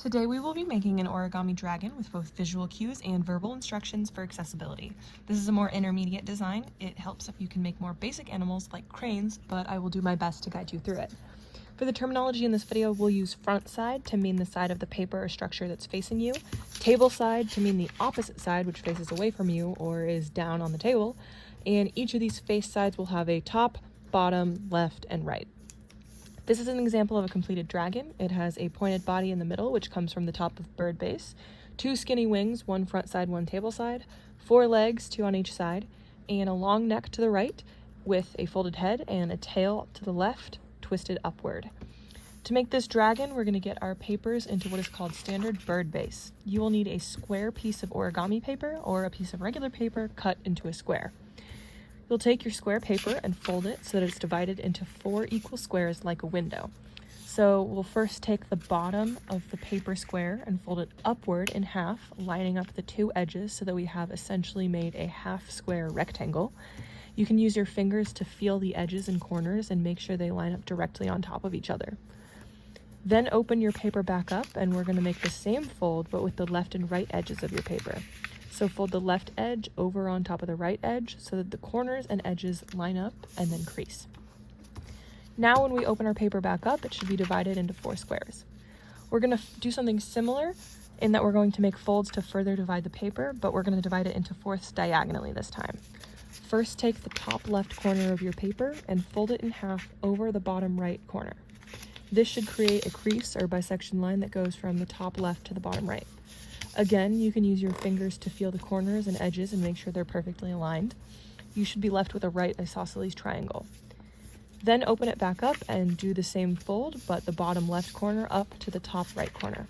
Today we will be making an origami dragon with both visual cues and verbal instructions for accessibility. This is a more intermediate design. It helps if you can make more basic animals like cranes, but I will do my best to guide you through it. For the terminology in this video, we'll use front side to mean the side of the paper or structure that's facing you, table side to mean the opposite side, which faces away from you or is down on the table, and each of these face sides will have a top, bottom, left, and right. This is an example of a completed dragon. It has a pointed body in the middle, which comes from the top of bird base, 2 skinny wings, 1 front side, 1 table side, 4 legs, 2 on each side, and a long neck to the right with a folded head and a tail to the left, twisted upward. To make this dragon, we're going to get our papers into what is called standard bird base. You will need a square piece of origami paper or a piece of regular paper cut into a square. You'll take your square paper and fold it so that it's divided into 4 equal squares like a window. So we'll first take the bottom of the paper square and fold it upward in half, lining up the 2 edges so that we have essentially made a half square rectangle. You can use your fingers to feel the edges and corners and make sure they line up directly on top of each other. Then open your paper back up and we're going to make the same fold but with the left and right edges of your paper. So fold the left edge over on top of the right edge so that the corners and edges line up and then crease. Now when we open our paper back up, it should be divided into 4 squares. We're going to do something similar in that we're going to make folds to further divide the paper, but we're going to divide it into fourths diagonally this time. First, take the top left corner of your paper and fold it in half over the bottom right corner. This should create a crease or bisection line that goes from the top left to the bottom right. Again, you can use your fingers to feel the corners and edges and make sure they're perfectly aligned. You should be left with a right isosceles triangle. Then open it back up and do the same fold, but the bottom left corner up to the top right corner.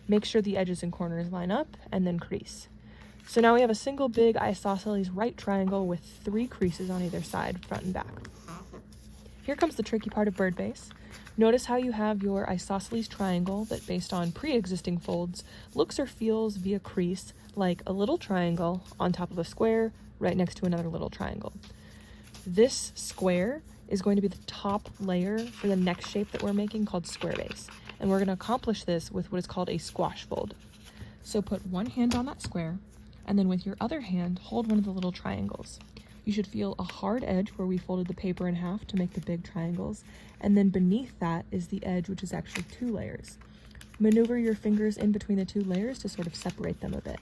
Make sure the edges and corners line up and then crease. So now we have a single big isosceles right triangle with 3 creases on either side, front and back. Here comes the tricky part of bird base. Notice how you have your isosceles triangle that, based on pre-existing folds, looks or feels via crease like a little triangle on top of a square right next to another little triangle. This square is going to be the top layer for the next shape that we're making called square base, and we're going to accomplish this with what is called a squash fold. So put one hand on that square, and then with your other hand, hold one of the little triangles. You should feel a hard edge where we folded the paper in half to make the big triangles, and then beneath that is the edge, which is actually 2 layers. Maneuver your fingers in between the 2 layers to sort of separate them a bit.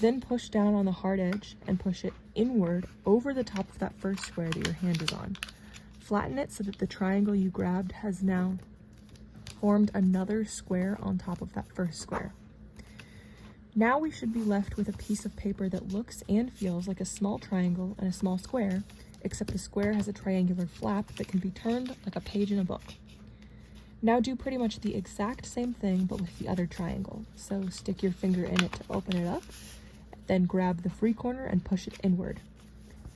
Then push down on the hard edge and push it inward over the top of that first square that your hand is on. Flatten it so that the triangle you grabbed has now formed another square on top of that first square. Now we should be left with a piece of paper that looks and feels like a small triangle and a small square, except the square has a triangular flap that can be turned like a page in a book. Now do pretty much the exact same thing but with the other triangle. So stick your finger in it to open it up, then grab the free corner and push it inward.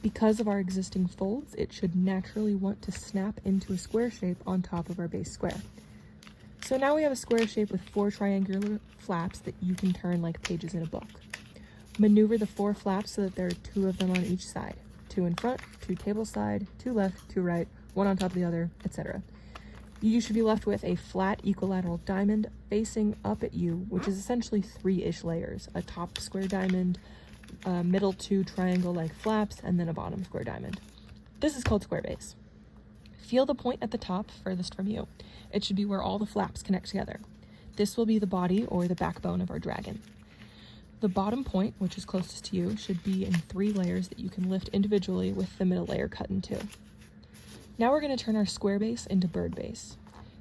Because of our existing folds, it should naturally want to snap into a square shape on top of our base square. So now we have a square shape with 4 triangular flaps that you can turn like pages in a book. Maneuver the 4 flaps so that there are 2 of them on each side. 2 in front, 2 table side, 2 left, 2 right, 1 on top of the other, etc. You should be left with a flat equilateral diamond facing up at you, which is essentially 3-ish layers. A top square diamond, middle 2 triangle-like flaps, and then a bottom square diamond. This is called square base. Feel the point at the top furthest from you. It should be where all the flaps connect together. This will be the body or the backbone of our dragon. The bottom point, which is closest to you, should be in 3 layers that you can lift individually with the middle layer cut in 2. Now we're going to turn our square base into bird base.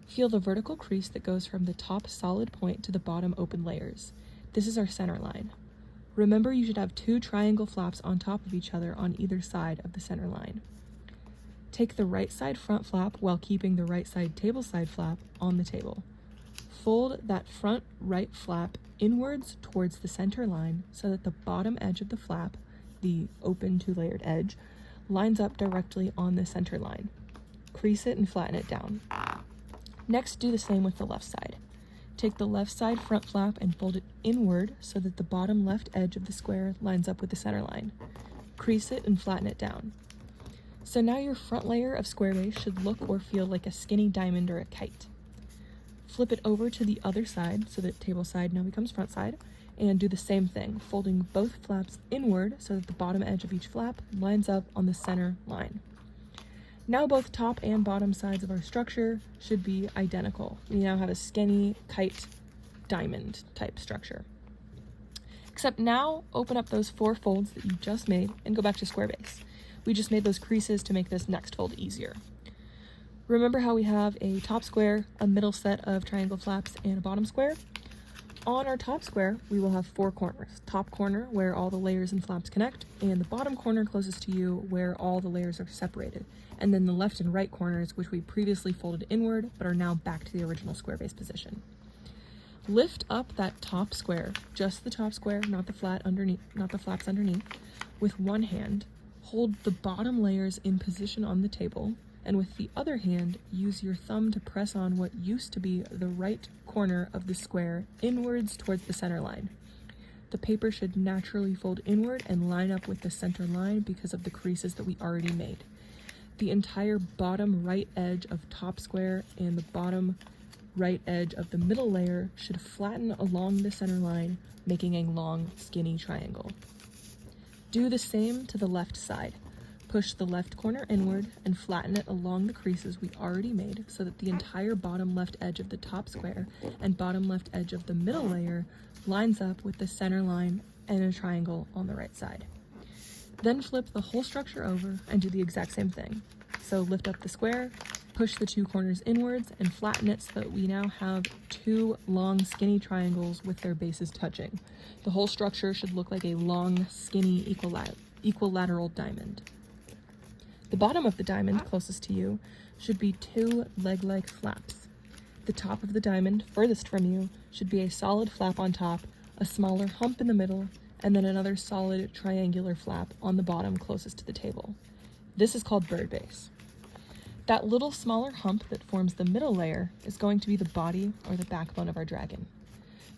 Feel the vertical crease that goes from the top solid point to the bottom open layers. This is our center line. Remember, you should have 2 triangle flaps on top of each other on either side of the center line. Take the right side front flap while keeping the right side table side flap on the table. Fold that front right flap inwards towards the center line so that the bottom edge of the flap, the open 2-layered edge, lines up directly on the center line. Crease it and flatten it down. Next, do the same with the left side. Take the left side front flap and fold it inward so that the bottom left edge of the square lines up with the center line. Crease it and flatten it down. So now your front layer of square base should look or feel like a skinny diamond or a kite. Flip it over to the other side so that table side now becomes front side, and do the same thing, folding both flaps inward so that the bottom edge of each flap lines up on the center line. Now both top and bottom sides of our structure should be identical. We now have a skinny kite diamond type structure. Except now open up those 4 folds that you just made and go back to square base. We just made those creases to make this next fold easier. Remember how we have a top square, a middle set of triangle flaps, and a bottom square? On our top square, we will have 4 corners. Top corner where all the layers and flaps connect, and the bottom corner closest to you where all the layers are separated. And then the left and right corners, which we previously folded inward, but are now back to the original square base position. Lift up that top square, just the top square, not the flaps underneath, with one hand. Hold the bottom layers in position on the table, and with the other hand, use your thumb to press on what used to be the right corner of the square inwards towards the center line. The paper should naturally fold inward and line up with the center line because of the creases that we already made. The entire bottom right edge of top square and the bottom right edge of the middle layer should flatten along the center line, making a long, skinny triangle. Do the same to the left side. Push the left corner inward and flatten it along the creases we already made so that the entire bottom left edge of the top square and bottom left edge of the middle layer lines up with the center line and a triangle on the right side. Then flip the whole structure over and do the exact same thing. So lift up the square, push the 2 corners inwards, and flatten it so that we now have 2 long, skinny triangles with their bases touching. The whole structure should look like a long, skinny, equilateral diamond. The bottom of the diamond, closest to you, should be 2 leg-like flaps. The top of the diamond, furthest from you, should be a solid flap on top, a smaller hump in the middle, and then another solid triangular flap on the bottom closest to the table. This is called bird base. That little smaller hump that forms the middle layer is going to be the body or the backbone of our dragon.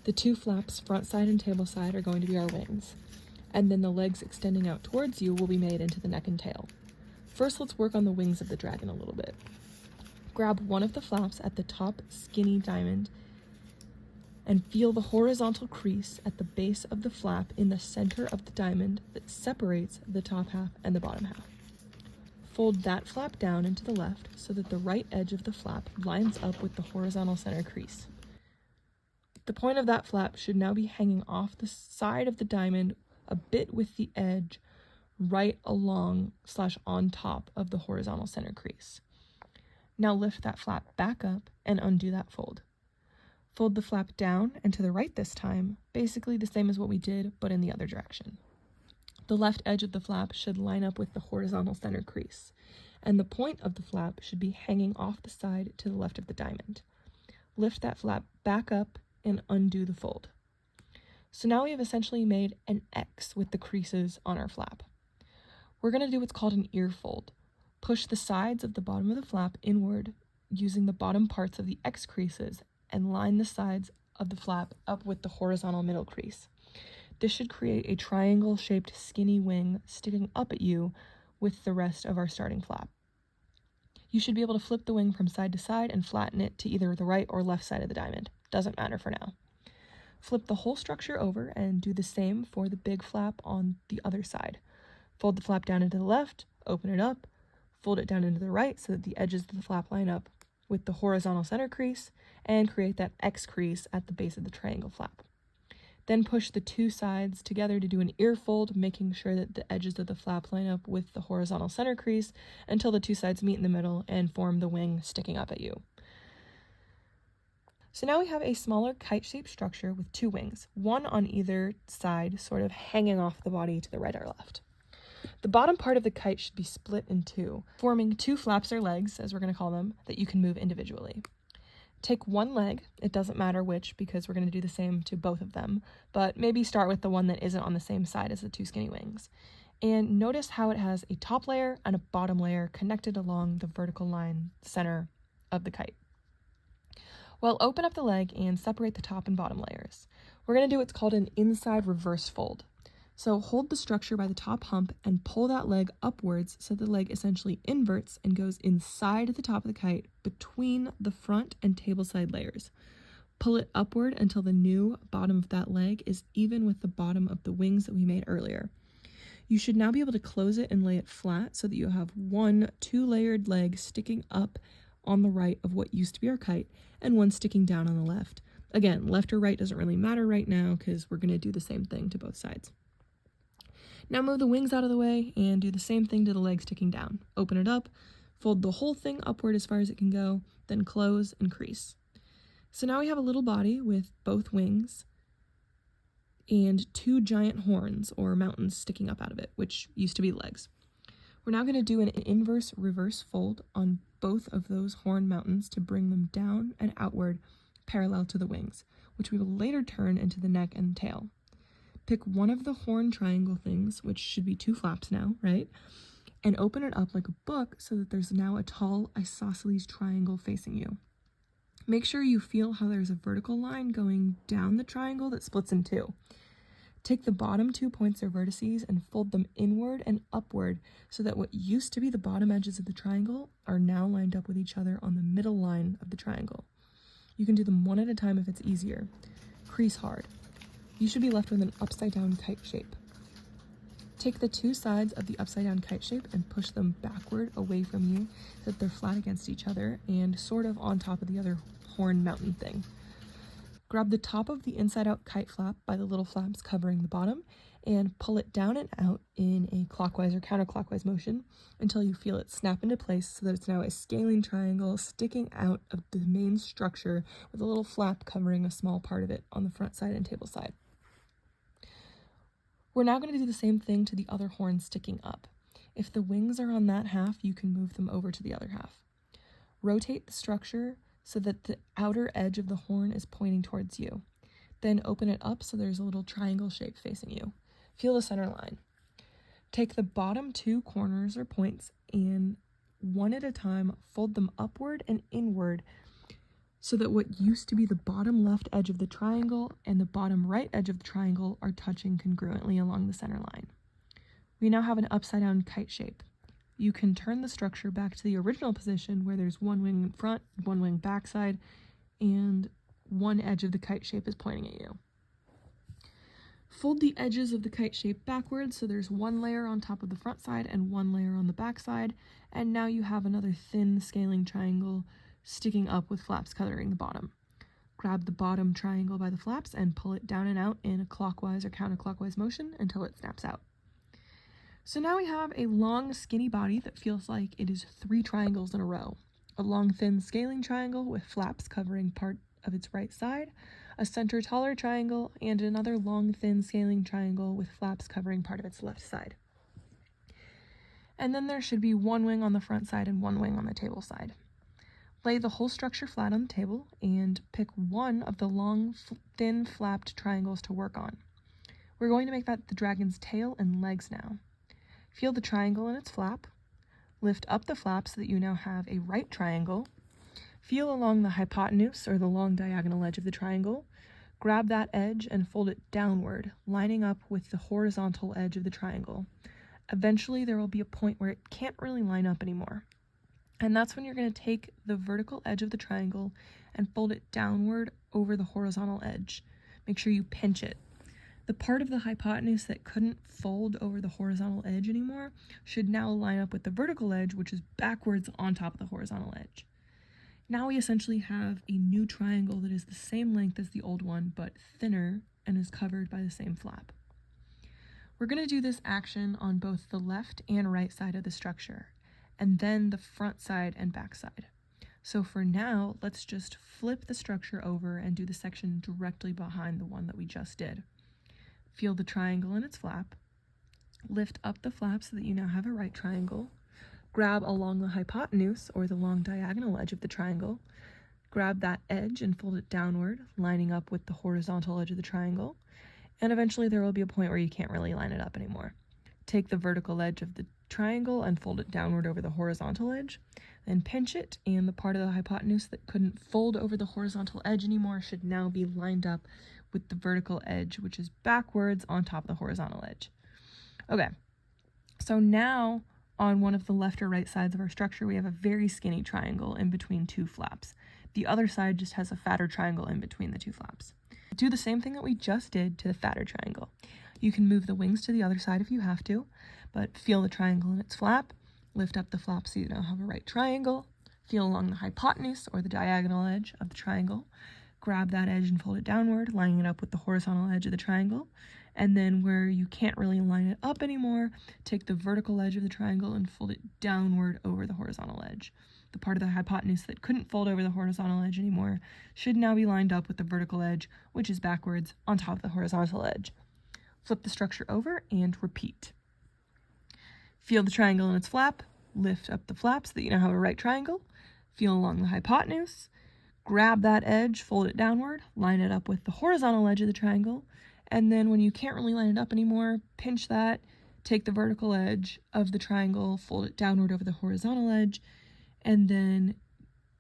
The 2 flaps, front side and table side, are going to be our wings, and then the legs extending out towards you will be made into the neck and tail. First, let's work on the wings of the dragon a little bit. Grab one of the flaps at the top skinny diamond and feel the horizontal crease at the base of the flap in the center of the diamond that separates the top half and the bottom half. Fold that flap down and to the left so that the right edge of the flap lines up with the horizontal center crease. The point of that flap should now be hanging off the side of the diamond a bit with the edge right along / on top of the horizontal center crease. Now lift that flap back up and undo that fold. Fold the flap down and to the right this time, basically the same as what we did, but in the other direction. The left edge of the flap should line up with the horizontal center crease, and the point of the flap should be hanging off the side to the left of the diamond. Lift that flap back up and undo the fold. So now we have essentially made an X with the creases on our flap. We're going to do what's called an ear fold. Push the sides of the bottom of the flap inward using the bottom parts of the X creases and line the sides of the flap up with the horizontal middle crease. This should create a triangle-shaped skinny wing sticking up at you with the rest of our starting flap. You should be able to flip the wing from side to side and flatten it to either the right or left side of the diamond. Doesn't matter for now. Flip the whole structure over and do the same for the big flap on the other side. Fold the flap down into the left, open it up, fold it down into the right so that the edges of the flap line up with the horizontal center crease and create that X crease at the base of the triangle flap. Then push the 2 sides together to do an ear fold, making sure that the edges of the flap line up with the horizontal center crease until the 2 sides meet in the middle and form the wing sticking up at you. So now we have a smaller kite-shaped structure with 2 wings, one on either side, sort of hanging off the body to the right or left. The bottom part of the kite should be split in 2, forming 2 flaps or legs, as we're going to call them, that you can move individually. Take one leg, it doesn't matter which because we're going to do the same to both of them, but maybe start with the one that isn't on the same side as the 2 skinny wings. And notice how it has a top layer and a bottom layer connected along the vertical line center of the kite. Well, open up the leg and separate the top and bottom layers. We're going to do what's called an inside reverse fold. So hold the structure by the top hump and pull that leg upwards so the leg essentially inverts and goes inside the top of the kite between the front and table side layers. Pull it upward until the new bottom of that leg is even with the bottom of the wings that we made earlier. You should now be able to close it and lay it flat so that you have one 2-layered leg sticking up on the right of what used to be our kite and one sticking down on the left. Again, left or right doesn't really matter right now because we're going to do the same thing to both sides. Now move the wings out of the way and do the same thing to the leg sticking down. Open it up, fold the whole thing upward as far as it can go, then close and crease. So now we have a little body with both wings and 2 giant horns or mountains sticking up out of it, which used to be legs. We're now going to do an inverse reverse fold on both of those horn mountains to bring them down and outward parallel to the wings, which we will later turn into the neck and tail. Pick one of the horn triangle things, which should be 2 flaps now, right? And open it up like a book so that there's now a tall isosceles triangle facing you. Make sure you feel how there's a vertical line going down the triangle that splits in 2. Take the bottom 2 points or vertices and fold them inward and upward so that what used to be the bottom edges of the triangle are now lined up with each other on the middle line of the triangle. You can do them one at a time if it's easier. Crease hard. You should be left with an upside down kite shape. Take the 2 sides of the upside down kite shape and push them backward away from you so that they're flat against each other and sort of on top of the other horn mountain thing. Grab the top of the inside out kite flap by the little flaps covering the bottom and pull it down and out in a clockwise or counterclockwise motion until you feel it snap into place so that it's now a scaling triangle sticking out of the main structure with a little flap covering a small part of it on the front side and table side. We're now going to do the same thing to the other horn sticking up. If the wings are on that half, you can move them over to the other half. Rotate the structure so that the outer edge of the horn is pointing towards you. Then open it up so there's a little triangle shape facing you. Feel the center line. Take the bottom 2 corners or points and one at a time fold them upward and inward so that what used to be the bottom left edge of the triangle and the bottom right edge of the triangle are touching congruently along the center line. We now have an upside down kite shape. You can turn the structure back to the original position where there's 1 wing in front, 1 wing backside, and one edge of the kite shape is pointing at you. Fold the edges of the kite shape backwards so there's 1 layer on top of the front side and 1 layer on the back side, and now you have another thin scaling triangle sticking up with flaps covering the bottom. Grab the bottom triangle by the flaps and pull it down and out in a clockwise or counterclockwise motion until it snaps out. So now we have a long skinny body that feels like it is 3 triangles in a row. A long thin scaling triangle with flaps covering part of its right side, a center taller triangle, and another long thin scaling triangle with flaps covering part of its left side. And then there should be 1 wing on the front side and 1 wing on the table side. Lay the whole structure flat on the table and pick one of the long, thin flapped triangles to work on. We're going to make that the dragon's tail and legs now. Feel the triangle in its flap. Lift up the flap so that you now have a right triangle. Feel along the hypotenuse or the long diagonal edge of the triangle. Grab that edge and fold it downward, lining up with the horizontal edge of the triangle. Eventually there will be a point where it can't really line up anymore. And that's when you're going to take the vertical edge of the triangle and fold it downward over the horizontal edge. Make sure you pinch it. The part of the hypotenuse that couldn't fold over the horizontal edge anymore should now line up with the vertical edge, which is backwards on top of the horizontal edge. Now we essentially have a new triangle that is the same length as the old one, but thinner and is covered by the same flap. We're going to do this action on both the left and right side of the structure, and then the front side and back side. So for now, let's just flip the structure over and do the section directly behind the one that we just did. Feel the triangle in its flap. Lift up the flap so that you now have a right triangle. Grab along the hypotenuse or the long diagonal edge of the triangle. Grab that edge and fold it downward, lining up with the horizontal edge of the triangle. And eventually there will be a point where you can't really line it up anymore. Take the vertical edge of the triangle and fold it downward over the horizontal edge, then pinch it, and the part of the hypotenuse that couldn't fold over the horizontal edge anymore should now be lined up with the vertical edge, which is backwards on top of the horizontal edge. Okay, so now On one of the left or right sides of our structure, we have a very skinny triangle in between two flaps. The other side just has a fatter triangle in between the two flaps. Do the same thing that we just did to the fatter triangle. You can move the wings to the other side if you have to, but feel the triangle in its flap, lift up the flap so you now have a right triangle, feel along the hypotenuse or the diagonal edge of the triangle, grab that edge and fold it downward, lining it up with the horizontal edge of the triangle, and then where you can't really line it up anymore, take the vertical edge of the triangle and fold it downward over the horizontal edge. The part of the hypotenuse that couldn't fold over the horizontal edge anymore should now be lined up with the vertical edge, which is backwards on top of the horizontal edge. Flip the structure over and repeat. Feel the triangle in its flap, lift up the flap so that you now have a right triangle, feel along the hypotenuse, grab that edge, fold it downward, line it up with the horizontal edge of the triangle, and then when you can't really line it up anymore, pinch that, take the vertical edge of the triangle, fold it downward over the horizontal edge, and then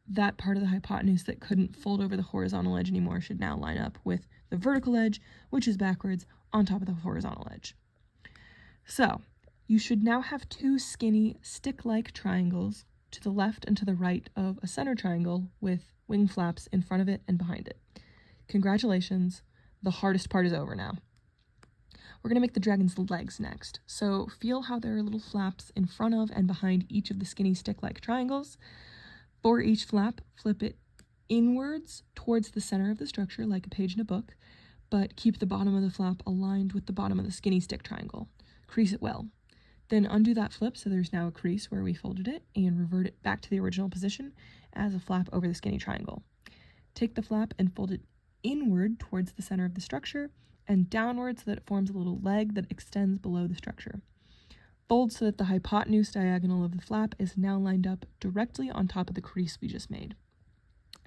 that part of the hypotenuse that couldn't fold over the horizontal edge anymore should now line up with the vertical edge, which is backwards on top of the horizontal edge. So you should now have two skinny stick-like triangles to the left and to the right of a center triangle with wing flaps in front of it and behind it. Congratulations, the hardest part is over now. We're going to make the dragon's legs next. So feel how there are little flaps in front of and behind each of the skinny stick-like triangles. For each flap, flip it inwards towards the center of the structure like a page in a book, but keep the bottom of the flap aligned with the bottom of the skinny stick triangle. Crease it well. Then undo that flip so there's now a crease where we folded it and revert it back to the original position as a flap over the skinny triangle. Take the flap and fold it inward towards the center of the structure and downward so that it forms a little leg that extends below the structure. Fold so that the hypotenuse diagonal of the flap is now lined up directly on top of the crease we just made.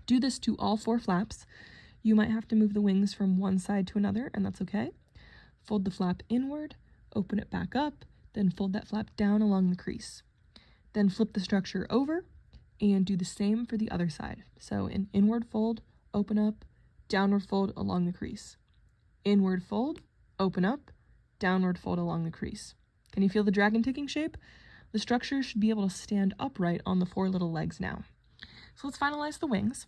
Do this to all four flaps. You might have to move the wings from one side to another, and that's okay. Fold the flap inward, open it back up, then fold that flap down along the crease. Then flip the structure over and do the same for the other side. So an inward fold, open up, downward fold along the crease. Inward fold, open up, downward fold along the crease. Can you feel the dragon taking shape? The structure should be able to stand upright on the four little legs now. So let's finalize the wings.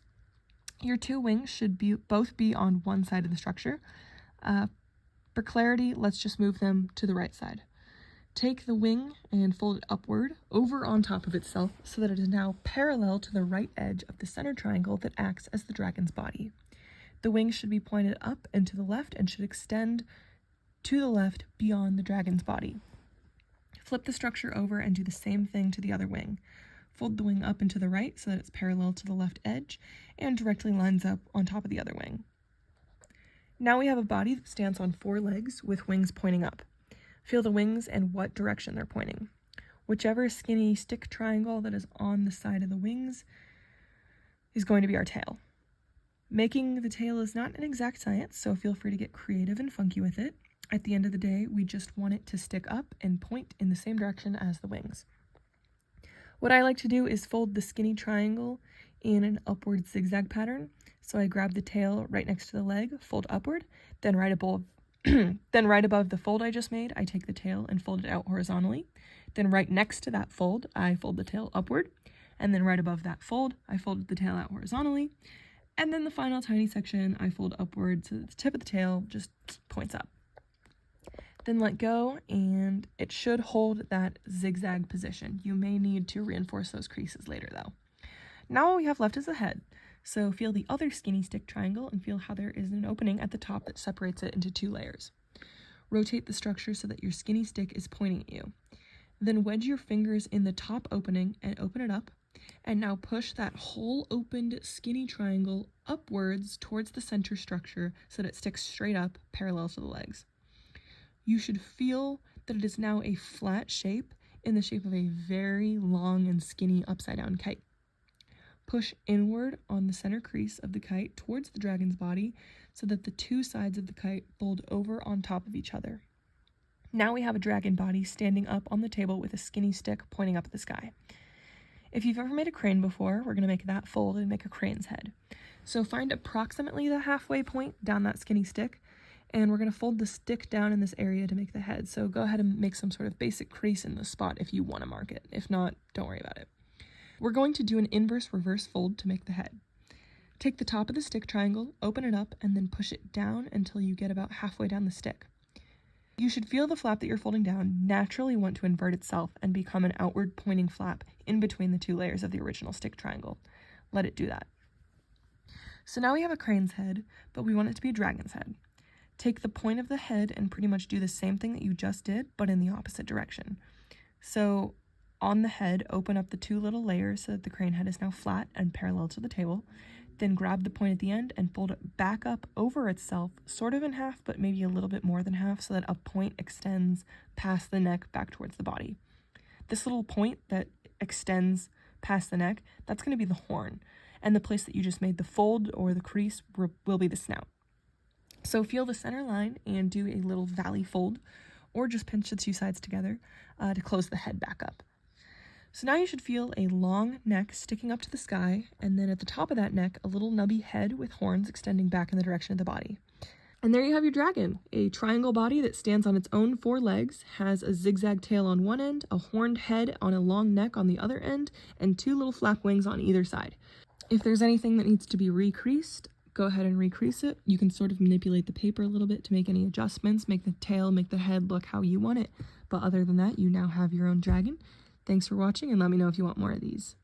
Your two wings should both be on one side of the structure. For clarity, let's just move them to the right side. Take the wing and fold it upward over on top of itself so that it is now parallel to the right edge of the center triangle that acts as the dragon's body. The wings should be pointed up and to the left and should extend to the left beyond the dragon's body. Flip the structure over and do the same thing to the other wing. Fold the wing up and to the right so that it's parallel to the left edge and directly lines up on top of the other wing. Now we have a body that stands on four legs with wings pointing up. Feel the wings and what direction they're pointing. Whichever skinny stick triangle that is on the side of the wings is going to be our tail. Making the tail is not an exact science, so feel free to get creative and funky with it. At the end of the day, we just want it to stick up and point in the same direction as the wings. What I like to do is fold the skinny triangle in an upward zigzag pattern. So I grab the tail right next to the leg, fold upward, then right above the fold I just made, I take the tail and fold it out horizontally. Then right next to that fold, I fold the tail upward, and then right above that fold, I fold the tail out horizontally. And then the final tiny section, I fold upward so that the tip of the tail just points up. Then let go, and it should hold that zigzag position. You may need to reinforce those creases later though. Now all we have left is the head. So feel the other skinny stick triangle and feel how there is an opening at the top that separates it into two layers. Rotate the structure so that your skinny stick is pointing at you. Then wedge your fingers in the top opening and open it up. And now push that whole opened skinny triangle upwards towards the center structure so that it sticks straight up parallel to the legs. You should feel that it is now a flat shape in the shape of a very long and skinny upside down kite. Push inward on the center crease of the kite towards the dragon's body so that the two sides of the kite fold over on top of each other. Now we have a dragon body standing up on the table with a skinny stick pointing up at the sky. If you've ever made a crane before, we're going to make that fold and make a crane's head. So find approximately the halfway point down that skinny stick And we're going to fold the stick down in this area to make the head. So go ahead and make some sort of basic crease in the spot if you want to mark it. If not, don't worry about it. We're going to do an inverse reverse fold to make the head. Take the top of the stick triangle, open it up, and then push it down until you get about halfway down the stick. You should feel the flap that you're folding down naturally want to invert itself and become an outward pointing flap in between the two layers of the original stick triangle. Let it do that. So now we have a crane's head, but we want it to be a dragon's head. Take the point of the head and pretty much do the same thing that you just did, but in the opposite direction. So on the head, open up the two little layers so that the crane head is now flat and parallel to the table. Then grab the point at the end and fold it back up over itself, sort of in half, but maybe a little bit more than half, so that a point extends past the neck back towards the body. This little point that extends past the neck, that's going to be the horn, and the place that you just made the fold or the crease will be the snout. So feel the center line and do a little valley fold, or just pinch the two sides together to close the head back up. So now you should feel a long neck sticking up to the sky, and then at the top of that neck, a little nubby head with horns extending back in the direction of the body. And there you have your dragon, a triangle body that stands on its own four legs, has a zigzag tail on one end, a horned head on a long neck on the other end, and two little flap wings on either side. If there's anything that needs to be recreased, go ahead and recrease it. You can sort of manipulate the paper a little bit to make any adjustments, make the tail, make the head look how you want it. But other than that, you now have your own dragon. Thanks for watching, and let me know if you want more of these.